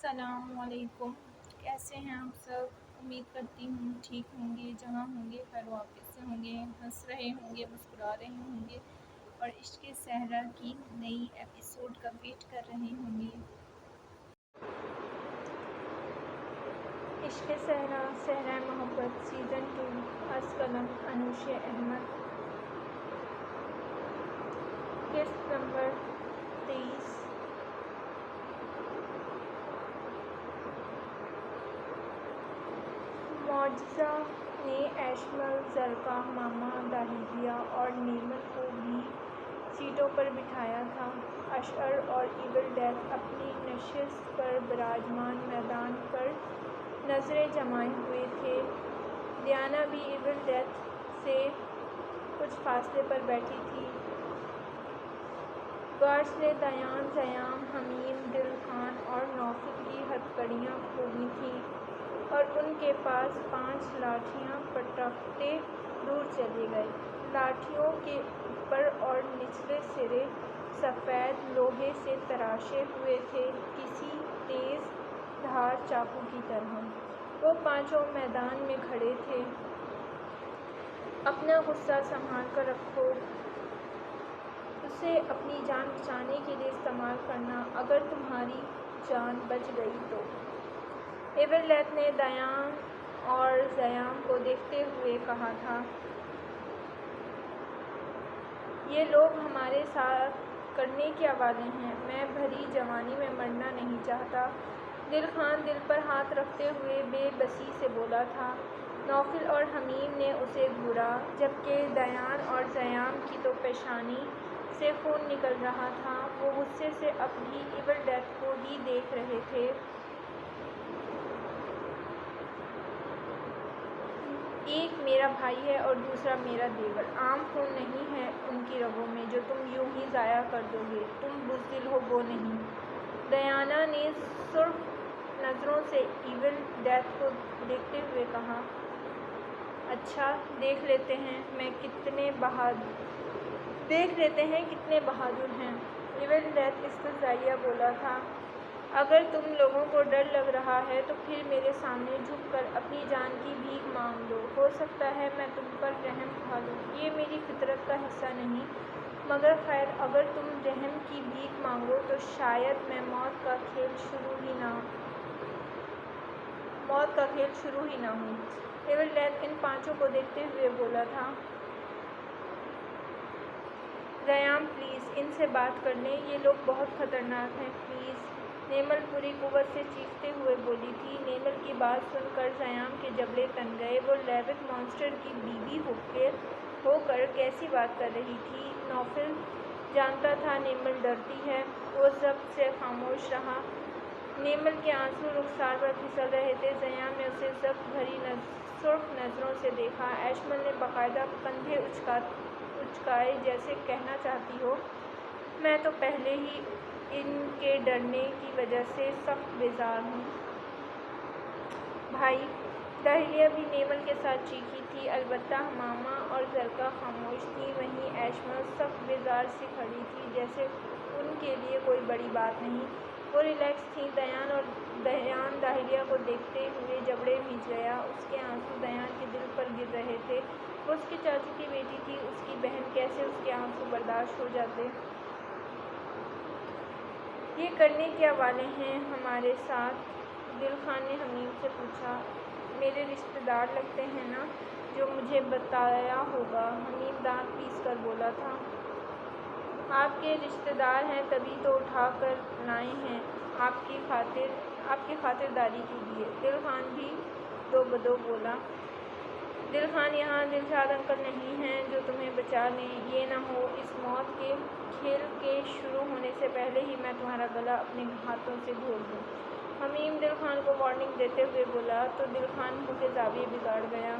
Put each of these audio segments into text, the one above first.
السلام علیکم، کیسے ہیں آپ سب؟ امید کرتی ہوں ٹھیک ہوں گے، جہاں ہوں گے خیر واپس سے ہوں گے، ہنس رہے ہوں گے، مسکرا رہے ہوں گے اور عشق صحرا کی نئی ایپیسوڈ کا ویٹ کر رہے ہوں گے۔ عشق صحرا، صحرا محبت سیزن 2، از قلم انوش احمد، قسط نمبر 23۔ معجزہ نے ایشمل، زرقا، ماما داہلیہ اور نیمل کو بھی سیٹوں پر بٹھایا تھا۔ اشعر اور ایول ڈیتھ اپنی نشست پر براجمان میدان پر نظریں جمائے ہوئے تھے۔ ڈیانا بھی ایول ڈیتھ سے کچھ فاصلے پر بیٹھی تھی۔ گارڈز نے دیان، زیام، حمیم، دل خان اور نوفل کی ہتھکڑیاں کھولی تھیں اور ان کے پاس 5 لاٹھیاں پٹکتے دور چلے گئے۔ لاٹھیوں کے اوپر اور نچلے سرے سفید لوہے سے تراشے ہوئے تھے، کسی تیز دھار چاقو کی طرح۔ وہ پانچوں میدان میں کھڑے تھے۔ اپنا غصہ سنبھال کر رکھو، اسے اپنی جان بچانے کے لیے استعمال کرنا، اگر تمہاری جان بچ گئی تو۔ ایول ڈیتھ نے دیان اور زیام کو دیکھتے ہوئے کہا تھا، یہ لوگ ہمارے ساتھ کرنے کیا والے ہیں؟ میں بھری جوانی میں مرنا نہیں چاہتا۔ دل خان دل پر ہاتھ رکھتے ہوئے بے بسی سے بولا تھا۔ نوفل اور حمیم نے اسے گھورا، جبکہ دیان اور زیام کی تو پیشانی سے خون نکل رہا تھا۔ وہ غصے سے اب بھی ایول ڈیتھ کو ہی دیکھ رہے تھے۔ ایک میرا بھائی ہے اور دوسرا میرا دیور۔ عام خون نہیں ہے ان کی رگوں میں جو تم یوں ہی ضائع کر دو گے۔ تم بزدل ہو، وہ نہیں۔ ڈیانا نے سرخ نظروں سے ایول ڈیتھ کو دیکھتے ہوئے کہا، اچھا، دیکھ لیتے ہیں کتنے بہادر ہیں۔ ایول ڈیتھ استہزائیہ بولا تھا، اگر تم لوگوں کو ڈر لگ رہا ہے تو پھر میرے سامنے جھک کر اپنی جان کی بھیک مانگ لو، ہو سکتا ہے میں تم پر رحم کھا لوں۔ یہ میری فطرت کا حصہ نہیں، مگر خیر، اگر تم رحم کی بھیک مانگو تو شاید میں موت کا کھیل شروع ہی نہ ہوں۔ ایول ڈیتھ ان پانچوں کو دیکھتے ہوئے بولا تھا، زیام پلیز ان سے بات کر لیں، یہ لوگ بہت خطرناک ہیں، پلیز۔ نیمل پوری قوت سے چیختے ہوئے بولی تھی۔ نیمل کی بات سن کر زیام کے جبڑے تن گئے۔ وہ لیوک مانسٹر کی بیوی ہو کر کیسی بات کر رہی تھی؟ نوفل جانتا تھا نیمل ڈرتی ہے۔ وہ ضبط سے خاموش رہا۔ نیمل کے آنسو رخسار پر پھسل رہے تھے۔ زیام نے اسے ضبط بھری سرخ نظروں سے دیکھا۔ ایشمل نے باقاعدہ کندھے اچکائے جیسے کہنا چاہتی ہو، میں تو پہلے ہی ان کے ڈرنے کی وجہ سے سخت بیزار ہوں۔ بھائی! داہلیہ بھی نیمل کے ساتھ چیخی تھی، البتہ ماما اور زرقا خاموش تھیں۔ وہیں ایشمل سخت بیزار سی کھڑی تھی، جیسے ان کے لیے کوئی بڑی بات نہیں۔ وہ ریلیکس تھیں۔ دیان داہلیہ کو دیکھتے ہوئے جبڑے بھیج گیا۔ اس کے آنسو دیان کے دل پر گر رہے تھے۔ وہ اس کے چاچو کی بیٹی تھی، اس کی بہن، کیسے اس کے آنسو برداشت ہو جاتے؟ یہ کرنے کیا والے ہیں ہمارے ساتھ؟ دل خان نے حمیم سے پوچھا۔ میرے رشتہ دار لگتے ہیں نا، جو مجھے بتایا ہوگا، حمیم دانت پیس کر بولا تھا۔ آپ کے رشتہ دار ہیں تبھی تو اٹھا کر لائے ہیں آپ کی خاطرداری کے لیے، دل خان بھی دو بدو بولا۔ دل خان یہاں دلشاد انکل نہیں ہیں جو تمہیں بچا لیں، یہ نہ ہو اس موت کے کھیل کے شروع ہونے سے پہلے ہی میں تمہارا گلا اپنے ہاتھوں سے گھونٹ دوں۔ حمیم دل خان کو وارننگ دیتے ہوئے بولا تو دل خان منہ کے زاویے بگاڑ گیا۔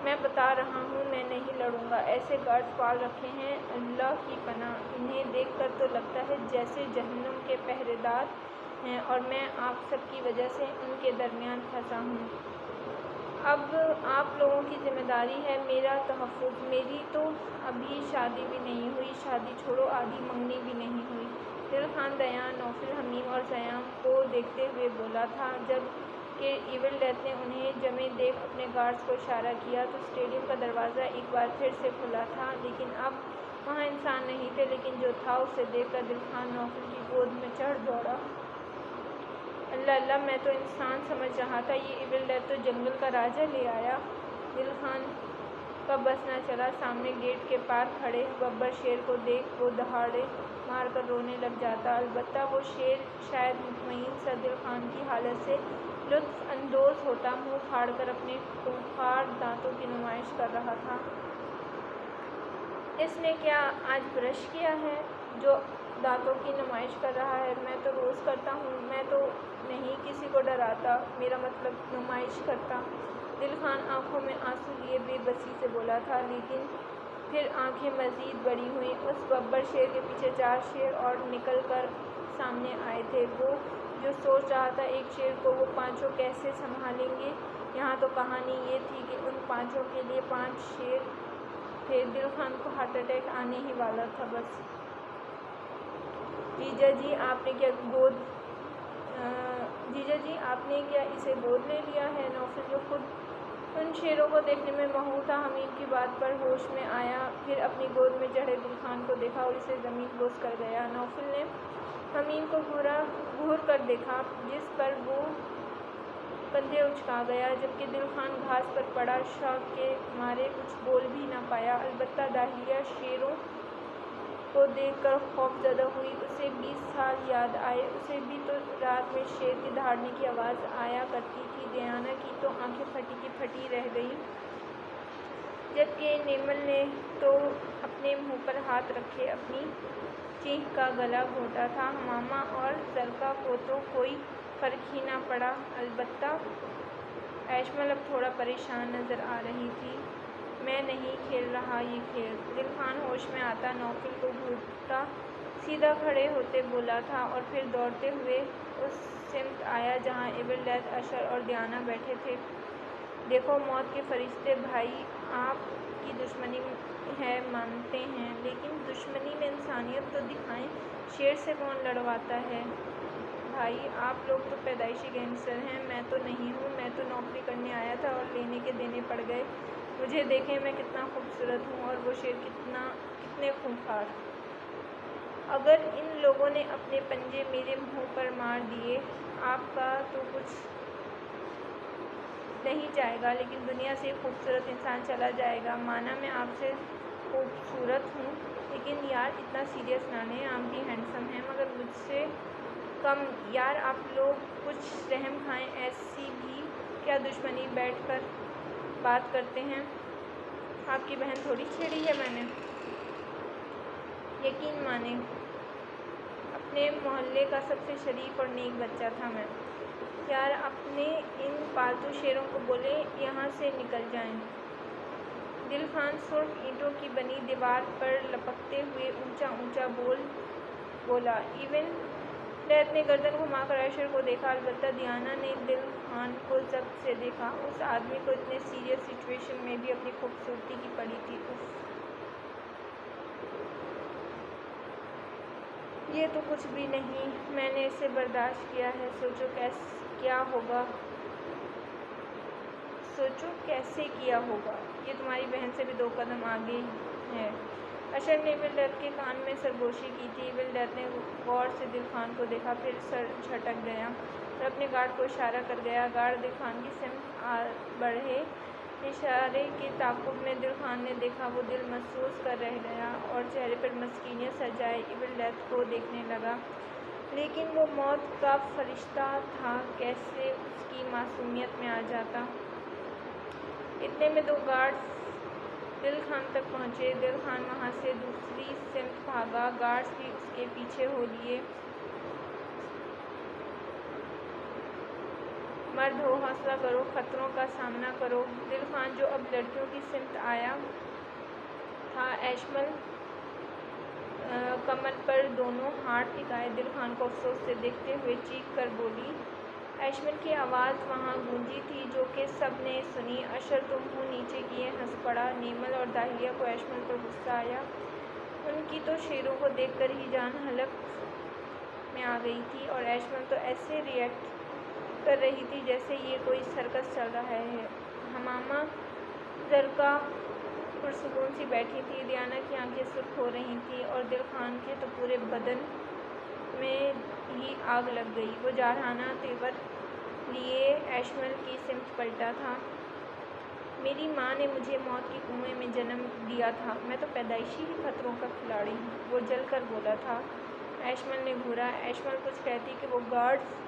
میں بتا رہا ہوں میں نہیں لڑوں گا، ایسے گارڈز پال رکھے ہیں، اللہ کی پناہ، انہیں دیکھ کر تو لگتا ہے جیسے جہنم کے پہرے دار ہیں اور میں آپ سب کی وجہ سے ان کے درمیان پھنسا ہوں۔ اب آپ لوگوں کی ذمہ داری ہے میرا تحفظ۔ میری تو ابھی شادی بھی نہیں ہوئی، شادی چھوڑو آدھی منگنی بھی نہیں ہوئی۔ دل خان دیان، نوفل، حمیم اور سیام کو دیکھتے ہوئے بولا تھا۔ جب کہ ایول ڈیتھ نے انہیں جمے دیکھ اپنے گارڈز کو اشارہ کیا تو اسٹیڈیم کا دروازہ ایک بار پھر سے کھلا تھا، لیکن اب وہاں انسان نہیں تھے، لیکن جو تھا اسے دیکھ کر دل خان نوفل کی گود میں چڑھ دوڑا۔ اللہ اللہ، میں تو انسان سمجھ رہا تھا، یہ ایول ڈیتھ تو جنگل کا راجا لے آیا۔ دل خان کا بس نہ چلا۔ سامنے گیٹ کے پار کھڑے ببر شیر کو دیکھ وہ دہاڑے مار کر رونے لگ جاتا، البتہ وہ شیر شاید مطمئن سا دل خان کی حالت سے لطف اندوز ہوتا، منہ پھاڑ کر اپنے خونخوار دانتوں کی نمائش کر رہا تھا۔ اس نے کیا آج برش کیا ہے جو دانتوں کی نمائش کر رہا ہے؟ میں تو روز کرتا ہوں، میں تو نہیں کسی کو ڈراتا، میرا مطلب نمائش کرتا۔ دل خان آنکھوں میں آنسو لیے بے بسی سے بولا تھا، لیکن پھر آنکھیں مزید بڑی ہوئیں۔ اس ببر شیر کے پیچھے 4 شیر اور نکل کر سامنے آئے تھے۔ وہ جو سوچ رہا تھا ایک شیر کو وہ 5 کیسے سنبھالیں گے؟ یہاں تو کہانی یہ تھی کہ ان 5 کے لیے 5 شیر تھے۔ دل خان کو ہارٹ اٹیک آنے ہی والا تھا بس۔ جیجا جی آپ نے کیا اسے گود لے لیا ہے؟ نوفل جو خود ان شیروں کو دیکھنے میں مہوو تھا، حمیم کی بات پر ہوش میں آیا، پھر اپنی گود میں چڑھے دل خان کو دیکھا اور اسے زمین بوس کر گیا۔ نوفل نے حمیم کو گھور کر دیکھا، جس پر وہ کندھے اچکا گیا، جبکہ دل خان گھاس پر پڑا شوق کے مارے کچھ بول بھی نہ پایا۔ البتہ داہیہ شیروں کو دیکھ کر خوفزدہ ہوئی، اسے 20 سال یاد آئے۔ اسے بھی تو رات میں شیر کے دہاڑنے کی آواز آیا کرتی تھی۔ دیانا کی تو آنکھیں پھٹی کی پھٹی رہ گئیں، جبکہ نیمل نے تو اپنے منہ پر ہاتھ رکھے اپنی چیخ کا گلا گھونٹا تھا۔ ماما اور زرکا کو تو کوئی فرق ہی نہ پڑا، البتہ ایشمل اب تھوڑا پریشان نظر آ رہی تھی۔ میں نہیں کھیل رہا یہ کھیل۔ دل خان ہوش میں آتا نوفل کو گھورتا سیدھا کھڑے ہوتے بولا تھا اور پھر دوڑتے ہوئے اس سمت آیا جہاں ایول ڈیتھ، اشر اور دیانا بیٹھے تھے۔ دیکھو موت کے فرشتے، بھائی آپ کی دشمنی ہے مانتے ہیں، لیکن دشمنی میں انسانیت تو دکھائیں۔ شیر سے کون لڑواتا ہے؟ بھائی آپ لوگ تو پیدائشی گینگسٹر ہیں، میں تو نہیں ہوں، میں تو نوکری کرنے آیا تھا اور لینے کے دینے پڑ گئے۔ مجھے دیکھیں میں کتنا خوبصورت ہوں اور وہ شیر کتنے خونخوار۔ اگر ان لوگوں نے اپنے پنجے میرے منہ پر مار دیے، آپ کا تو کچھ نہیں جائے گا، لیکن دنیا سے ایک خوبصورت انسان چلا جائے گا۔ مانا میں آپ سے خوبصورت ہوں، لیکن یار اتنا سیریس نہ لیں، آپ بھی ہینڈسم ہیں مگر مجھ سے کم۔ یار آپ لوگ کچھ رحم کھائیں، ایسی بھی کیا دشمنی بیٹھ کر بات کرتے ہیں؟ آپ کی بہن تھوڑی چھیڑی ہے میں نے۔ یقین مانیں اپنے محلے کا سب سے شریف اور نیک بچہ تھا میں۔ یار اپنے ان پالتو شیروں کو بولیں یہاں سے نکل جائیں۔ دل خان سرخ اینٹوں کی بنی دیوار پر لپکتے ہوئے اونچا اونچا بولا۔ ایول ڈیتھ نے گردن گھما کر اشر کو دیکھا، البتہ دیانا نے دل خان کو ضبط سے دیکھا۔ اس آدمی کو اتنے سیریس سچویشن میں بھی اپنی خوبصورتی کی پڑی تھی۔ اف، یہ تو کچھ بھی نہیں، میں نے اسے برداشت کیا ہے۔ سوچو کیسے کیا ہوگا، یہ تمہاری بہن سے بھی 2 قدم آگے ہے۔ اشر نے ایول ڈیتھ کے کان میں سرگوشی کی تھی۔ ایول ڈیتھ نے غور سے دل خان کو دیکھا، پھر سر جھٹک گیا اور اپنے گارڈ کو اشارہ کر گیا۔ گارڈ دل خان کی سمت بڑھے۔ اشارے کے تعاقب میں دل خان نے دیکھا وہ دل محسوس کر رہ گیا اور چہرے پر مسکینیت سجائے ایول ڈیتھ کو دیکھنے لگا، لیکن وہ موت کا فرشتہ تھا، کیسے اس کی معصومیت میں آ جاتا۔ اتنے میں 2 گارڈز دل خان تک پہنچے۔ دل خان وہاں سے دوسری سمت بھاگا، گارڈز بھی اس کے پیچھے ہو لیے۔ مرد ہو، حوصلہ کرو، خطروں کا سامنا کرو۔ دل خان جو اب لڑکیوں کی سمت آیا تھا، ایشمل کمر پر دونوں ہاتھ ٹکائے دل خان کو افسوس سے دیکھتے ہوئے چیخ کر بولی۔ ایشمل کی آواز وہاں گونجی تھی جو کہ سب نے سنی۔ اشر تو منہ نیچے کیے ہنس پڑا۔ نیمل اور داہیہ کو ایشمل پر غصہ آیا، ان کی تو شیروں کو دیکھ کر ہی جان ہلک میں آ گئی تھی اور ایشمل تو ایسے ریئیکٹ کر رہی تھی جیسے یہ کوئی سرکس چل رہا ہے۔ حمامہ زرقا پرسکون سی بیٹھی تھی، دیانا کی آنکھیں سرخ ہو رہی تھیں اور دل خان کے تو پورے بدن میں ہی آگ لگ گئی۔ وہ جارحانہ تیور لیے ایشمل کی سمت پلٹا تھا۔ میری ماں نے مجھے موت کے کنویں میں جنم دیا تھا، میں تو پیدائشی ہی خطروں کا کھلاڑی ہوں، وہ جل کر بولا تھا۔ ایشمل نے گھورا۔ ایشمل کچھ کہتی کہ وہ گارڈز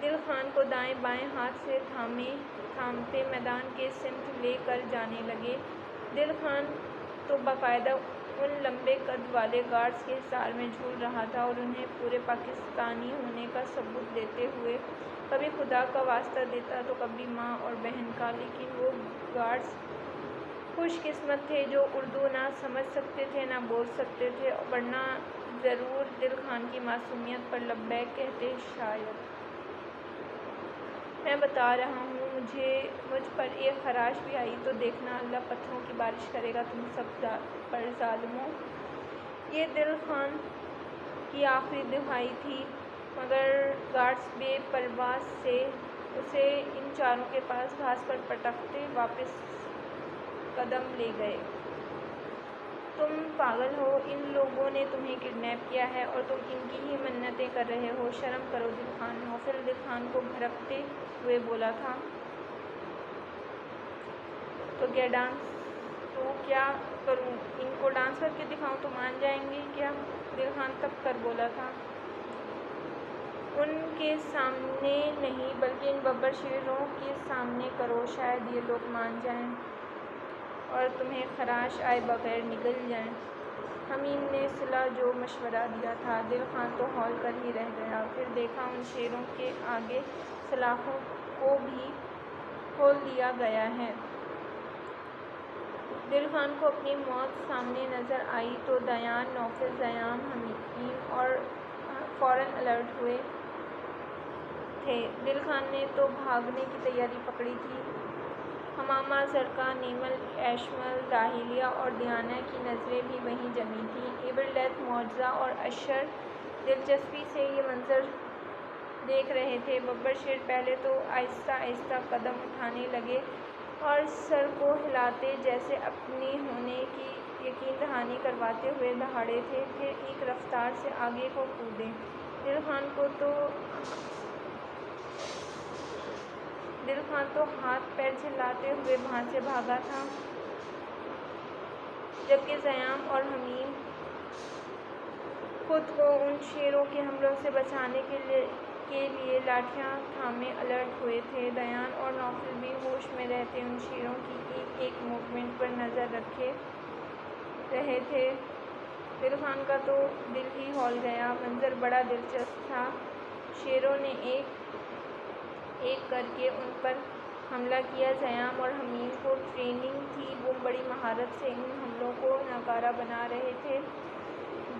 دل خان کو دائیں بائیں ہاتھ سے تھامتے میدان کے سمت لے کر جانے لگے۔ دل خان تو باقاعدہ ان لمبے قد والے گارڈز کے حصار میں جھول رہا تھا اور انہیں پورے پاکستانی ہونے کا ثبوت دیتے ہوئے کبھی خدا کا واسطہ دیتا تو کبھی ماں اور بہن کا، لیکن وہ گارڈز خوش قسمت تھے جو اردو نہ سمجھ سکتے تھے نہ بول سکتے تھے، ورنہ ضرور دل خان کی معصومیت پر لبیک کہتے شاید۔ میں بتا رہا ہوں، مجھ پر ایک خراش بھی آئی تو دیکھنا اللہ پتھروں کی بارش کرے گا تم سب پر ظالموں۔ یہ دل خان کی آخری دہائی تھی، مگر گارڈز بے پرواز سے اسے ان چاروں کے پاس گھاس پر پٹکتے واپس قدم لے گئے۔ تم پاگل ہو، ان لوگوں نے تمہیں کڈنیپ کیا ہے اور تم ان کی ہی منتیں کر رہے ہو، شرم کرو دل خان۔ نوفل دل خان کو بھڑکتے ہوئے بولا تھا۔ تو کیا کروں، ان کو ڈانس کر کے دکھاؤں تو مان جائیں گے کیا؟ دل خان تپ کر بولا تھا۔ ان کے سامنے نہیں بلکہ ان ببر شیروں کے سامنے کرو، شاید یہ لوگ مان جائیں اور تمہیں خراش آئے بغیر نگل جائیں۔ حمیم نے صلہ جو مشورہ دیا تھا، دل خان تو ہول کر ہی رہ گیا۔ پھر دیکھا ان شیروں کے آگے سلاخوں کو بھی کھول دیا گیا ہے۔ دل خان کو اپنی موت سامنے نظر آئی تو دیان، نوفل، زیام، حمیم اور فوراً الرٹ ہوئے تھے۔ دل خان نے تو بھاگنے کی تیاری پکڑی تھی۔ حمامہ زرقا، نیمل، ایشمل، راحیلہ اور دیانا کی نظریں بھی وہیں جمی تھیں۔ ایبل ڈیتھ، معجزہ اور اشر دلچسپی سے یہ منظر دیکھ رہے تھے۔ ببر شیر پہلے تو آہستہ آہستہ قدم اٹھانے لگے اور سر کو ہلاتے جیسے اپنے ہونے کی یقین دہانی کرواتے ہوئے دہاڑے تھے، پھر ایک رفتار سے آگے کو کودے۔ دل خان تو ہاتھ پیر چلاتے ہوئے وہاں سے بھاگا تھا، جبکہ زیام اور حمیم خود کو ان شیروں کے حملوں سے بچانے کے لیے لاٹھیاں تھامے الرٹ ہوئے تھے۔ دیان اور نوفل بھی ہوش میں رہتے ان شیروں کی ایک ایک موومنٹ پر نظر رکھے رہے تھے۔ دل خان کا تو دل ہی ہول گیا۔ منظر بڑا دلچسپ تھا۔ شیروں نے ایک ایک کر کے ان پر حملہ کیا۔ زیام اور حمیم کو ٹریننگ تھی، وہ بڑی مہارت سے ان حملوں کو ناکارہ بنا رہے تھے۔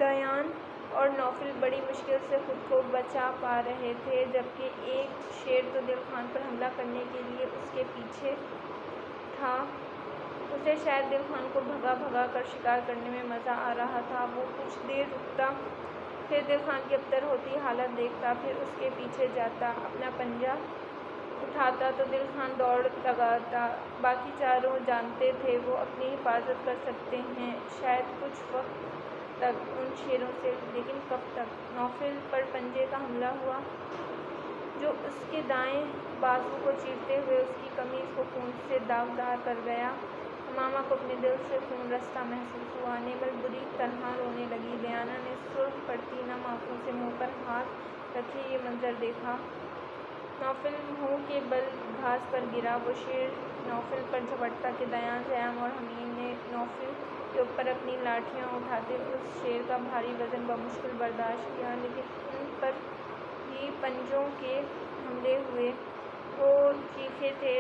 دیان اور نوفل بڑی مشکل سے خود کو بچا پا رہے تھے، جبکہ ایک شیر تو دل خان پر حملہ کرنے کے لیے اس کے پیچھے تھا۔ اسے شاید دل خان کو بھگا بھگا کر شکار کرنے میں مزہ آ رہا تھا۔ وہ کچھ دیر رکتا، پھر دل خان کی ابتر ہوتی حالت دیکھتا، پھر اس کے پیچھے جاتا، اپنا پنجہ اٹھاتا تو دل خان دوڑ لگاتا۔ باقی چاروں جانتے تھے وہ اپنی حفاظت کر سکتے ہیں، شاید کچھ وقت تک ان شیروں سے، لیکن کب تک؟ نوفل پر پنجے کا حملہ ہوا جو اس کے دائیں بازو کو چیرتے ہوئے اس کی قمیض کو خون سے داغدار کر گیا۔ حمامہ کو اپنے دل سے خون رستا محسوس ہوا۔ نیمل بری طرح رونے لگی۔ دیانا نے سرخ پڑتی نم آنکھوں سے منہ پر ہاتھ رکھے یہ منظر دیکھا۔ نوفل منہ کے بل گھاس پر گرا۔ وہ شیر نوفل پر جھپٹا کہ دیان، زیام اور حمیم نے نوفل کے اوپر اپنی لاٹھیاں اٹھاتے اس شیر کا بھاری وزن بمشکل برداشت کیا، لیکن ان پر بھی پنجوں کے حملے ہوئے۔ وہ چیخے تھے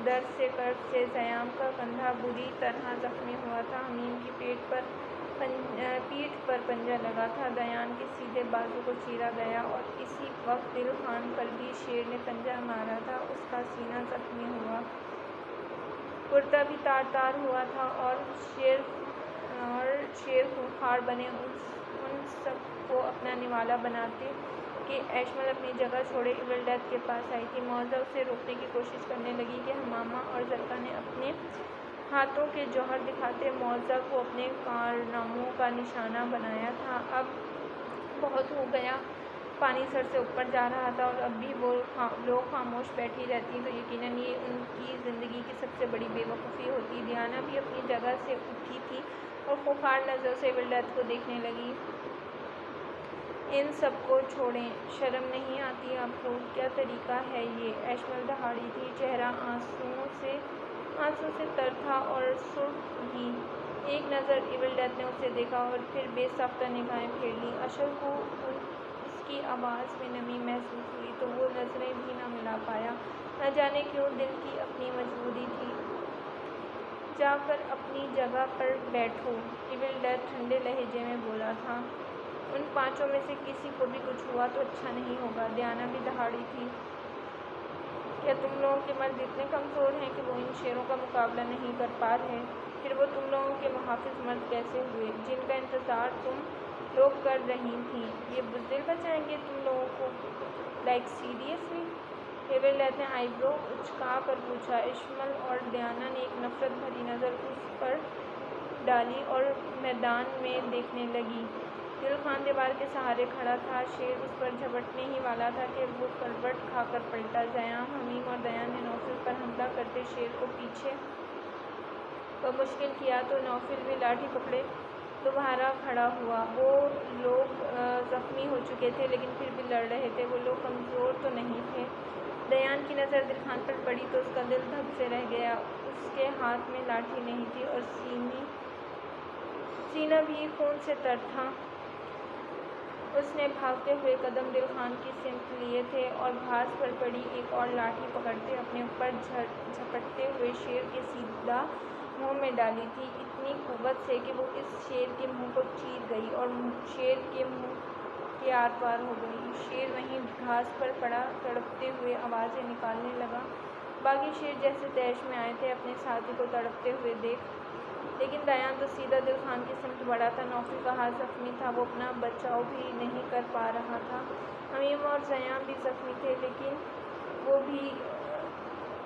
درد سے، کرب سے۔ زیام کا کندھا بری طرح زخمی ہوا تھا، حمیم کی پیٹھ پر پنجہ لگا تھا، دیان کے سیدھے بازو کو چیرا گیا اور اسی وقت دل خان پر بھی شیر نے پنجہ مارا تھا، اس کا سینہ زخمی ہوا، کرتا بھی تار تار ہوا تھا اور شیر خونخوار بنے ان سب کو اپنا نوالا بناتے کہ ایشمل اپنی جگہ چھوڑے ایول ڈیتھ کے پاس آئی تھی۔ معوذہ اسے روکنے کی کوشش کرنے لگی کہ حمامہ اور زرقا نے اپنے ہاتھوں کے جوہر دکھاتے معوذہ کو اپنے کارناموں کا نشانہ بنایا تھا۔ اب بہت ہو گیا، پانی سر سے اوپر جا رہا تھا اور اب بھی وہ لوگ خاموش بیٹھی رہتی تو یقیناً یہ ان کی زندگی کی سب سے بڑی بے وقوفی ہوتی۔ دیانا بھی اپنی جگہ سے اٹھی تھی اور خوخار نظروں سے ایول ڈیتھ کو دیکھنے لگی۔ ان سب کو چھوڑیں، شرم نہیں آتی آپ کو؟ کیا طریقہ ہے یہ؟ ایشمل دہاڑی تھی، چہرہ آنسوں سے تر تھا اور سرخ بھی۔ ایک نظر ایول ڈیتھ نے اسے دیکھا اور پھر بے ساختہ نگاہیں پھیر لیں۔ اشر کو اس کی آواز میں نمی محسوس ہوئی تو وہ نظریں بھی نہ ملا پایا۔ نہ جانے کیوں دل کی اپنی مجبوری تھی۔ جا کر اپنی جگہ پر بیٹھو، ایول ڈیتھ ٹھنڈے لہجے میں بولا تھا۔ ان پانچوں میں سے کسی کو بھی کچھ ہوا تو اچھا نہیں ہوگا۔ دیانا بھی دہاڑی تھی۔ کیا تم لوگوں کے مرد اتنے کمزور ہیں کہ وہ ان شیروں کا مقابلہ نہیں کر پا رہے؟ پھر وہ تم لوگوں کے محافظ مرد کیسے ہوئے جن کا انتظار تم لوگ کر رہی تھیں؟ یہ بزدل بچائیں گے تم لوگوں کو؟ Like seriously? ایول ڈیتھ نے آئی برو اچکا کر پوچھا۔ ایشمل اور دیانا نے ایک نفرت بھری نظر اس پر ڈالی اور میدان میں دیکھنے لگی۔ دل خان دیوار کے سہارے کھڑا تھا، شیر اس پر جھپٹنے ہی والا تھا کہ وہ کروٹ کھا کر پلٹا۔ زیام، حمیم اور دیان نے نوفل پر حملہ کرتے شیر کو پیچھے بمشکل کیا تو نوفل بھی لاٹھی پکڑے دوبارہ کھڑا ہوا۔ وہ لوگ زخمی ہو چکے تھے لیکن پھر بھی لڑ رہے تھے۔ وہ لوگ کمزور تو نہیں تھے۔ دیان کی نظر دل خان پر پڑی تو اس کا دل دھک سے رہ گیا۔ اس کے ہاتھ میں لاٹھی نہیں تھی اور سینہ بھی خون سے تر تھا۔ اس نے بھاگتے ہوئے قدم دل خان کی سمت لیے تھے اور گھاس پر پڑی ایک اور لاٹھی پکڑتے اپنے اوپر جھپٹتے ہوئے شیر کے سیدھا منہ میں ڈالی تھی، اتنی قوت سے کہ وہ اس شیر کے منہ کو چیر گئی اور شیر کے منہ کے آر پار ہو گئی۔ شیر وہیں گھاس پر پڑا تڑپتے ہوئے آوازیں نکالنے لگا۔ باقی شیر جیسے طیش میں آئے تھے اپنے ساتھی کو تڑپتے ہوئے دیکھ، لیکن دیان تو سیدھا دل خان کی سمت بڑھا تھا۔ نوفل کا ہاتھ زخمی تھا، وہ اپنا بچاؤ بھی نہیں کر پا رہا تھا۔ حمیم اور زیام بھی زخمی تھے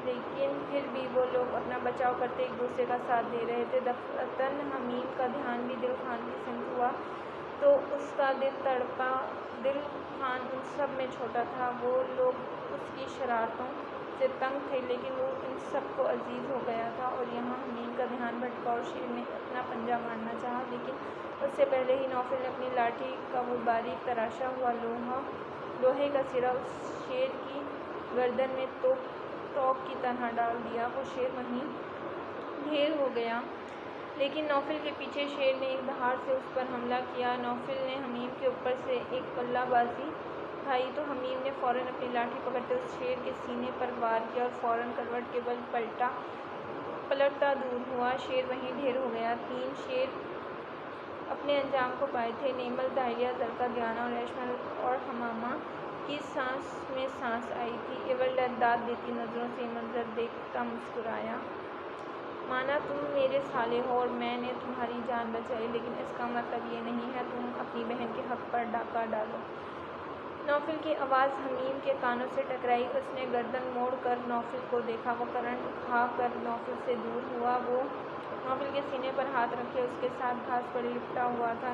لیکن پھر بھی وہ لوگ اپنا بچاؤ کرتے ایک دوسرے کا ساتھ دے رہے تھے۔ دفعتاً حمیم کا دھیان بھی دل خان کی سمت ہوا تو اس کا دل تڑپا۔ دل خان ان سب میں چھوٹا تھا، وہ لوگ اس کی شرارتوں سے تنگ تھے لیکن وہ ان سب کو عزیز ہو گیا تھا۔ اور یہاں حمیم کا دھیان بھٹکا اور شیر نے اپنا پنجہ مارنا چاہا لیکن اس سے پہلے ہی نوفل نے اپنی لاٹھی کا وہ باریک تراشا ہوا لوہے کا سرا اس شیر کی گردن میں توق کی طرح ڈال دیا۔ وہ شیر وہیں ڈھیر ہو گیا لیکن نوفل کے پیچھے شیر نے ایک دہاڑ سے اس پر حملہ کیا۔ نوفل نے حمیم کے اوپر سے ایک پلہ بازی کھائی تو حمیم نے فوراً اپنی لاٹھی پکڑتے اس شیر کے سینے پر وار کیا اور فوراً کروٹ کے بل پلٹتا دور ہوا۔ شیر وہیں ڈھیر ہو گیا۔ تین شیر اپنے انجام کو پائے تھے۔ نیمل، داہلیہ، زرقا، دیانا اور ایشمل اور حمامہ کی سانس میں سانس آئی تھی۔ ایول ڈیتھ داد دیتی نظروں سے یہ منظر دیکھتا مسکرایا۔ مانا تم میرے سالے ہو اور میں نے تمہاری جان بچائی لیکن اس کا مطلب یہ نہیں ہے تم اپنی بہن کے حق پر ڈاکہ ڈالو۔ نوفل کی آواز حمیم کے کانوں سے ٹکرائی۔ اس نے گردن موڑ کر نوفل کو دیکھا۔ وہ کرنٹ کھا کر نوفل سے دور ہوا۔ وہ نوفل کے سینے پر ہاتھ رکھے اس کے ساتھ گھاس پر لپٹا ہوا تھا۔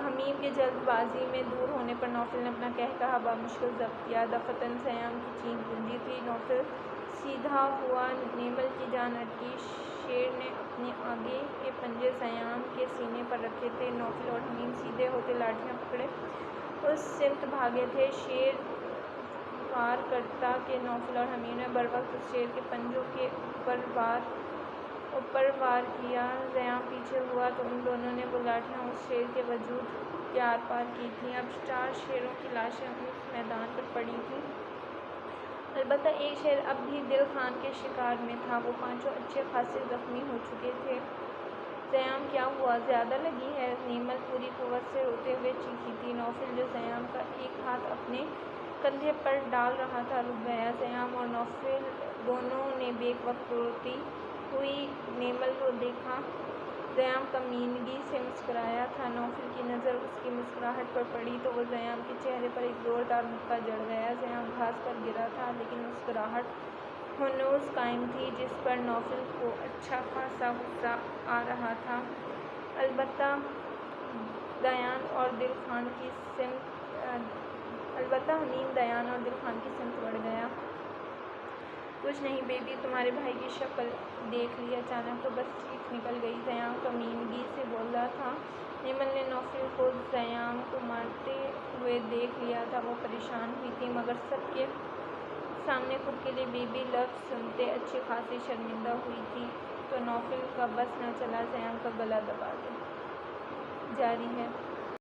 حمیم کے جلد بازی میں دور ہونے پر نوفل نے اپنا قہقہا بمشکل ضبط کیا۔ دفعتاً زیام کی چیخ گونجی تھی۔ نوفل سیدھا ہوا، نیمل کی جان اٹکی۔ شیر نے اپنے آگے کے پنجے زیام کے سینے پر رکھے تھے۔ نوفل اور حمیم سیدھے ہوتے لاٹھیاں پکڑے اس سمت بھاگے تھے۔ شیر وار کرتا کہ نوفل اور حمیم نے بروقت اس شیر کے پنجوں کے اوپر وار کیا۔ زیام پیچھے ہوا تو ان دونوں نے وہ لاٹھیاں اس شیر کے وجود کے آر پار کی تھیں۔ اب 4 شیروں کی لاشیں اس میدان پر پڑی تھیں، البتہ ایک شیر اب بھی دل خان کے شکار میں تھا۔ وہ پانچوں اچھے خاصے زخمی ہو چکے تھے۔ زیام، کیا ہوا؟ زیادہ لگی ہے؟ نیمل پوری قوت سے روتے ہوئے چیخی تھی۔ نوفل جو زیام کا ایک ہاتھ اپنے کندھے پر ڈال رہا تھا رک گیا۔ زیام اور نوفل دونوں نے بیک وقت روتی ہوئی نیمل کو دیکھا زیام کمینگی سے مسکرایا تھا۔ نوفل کی نظر اس کی مسکراہٹ پر پڑی تو وہ زیام کے چہرے پر ایک زوردار مکہ جڑ گیا۔ زیام گھاس پر گرا تھا لیکن مسکراہٹ ہنوز قائم تھی جس پر نوفل کو اچھا خاصا غصہ آ رہا تھا۔ البتہ حمیم دیان اور دل خان کی سمت بڑھ گیا۔ کچھ نہیں بیبی، تمہارے بھائی کی شکل دیکھ لی، اچانک تو بس چیخ نکل گئی۔ زیام کمینگی سے بولا تھا۔ ایمن نے نوفل کو زیام کو مارتے ہوئے دیکھ لیا تھا۔ وہ پریشان ہوئی تھی مگر سب کے سامنے خود کے لیے بیبی لفظ سنتے اچھی خاصی شرمندہ ہوئی تھی تو نوفل کا بس نہ چلا زیام کا گلا دبا دے۔ جاری ہے۔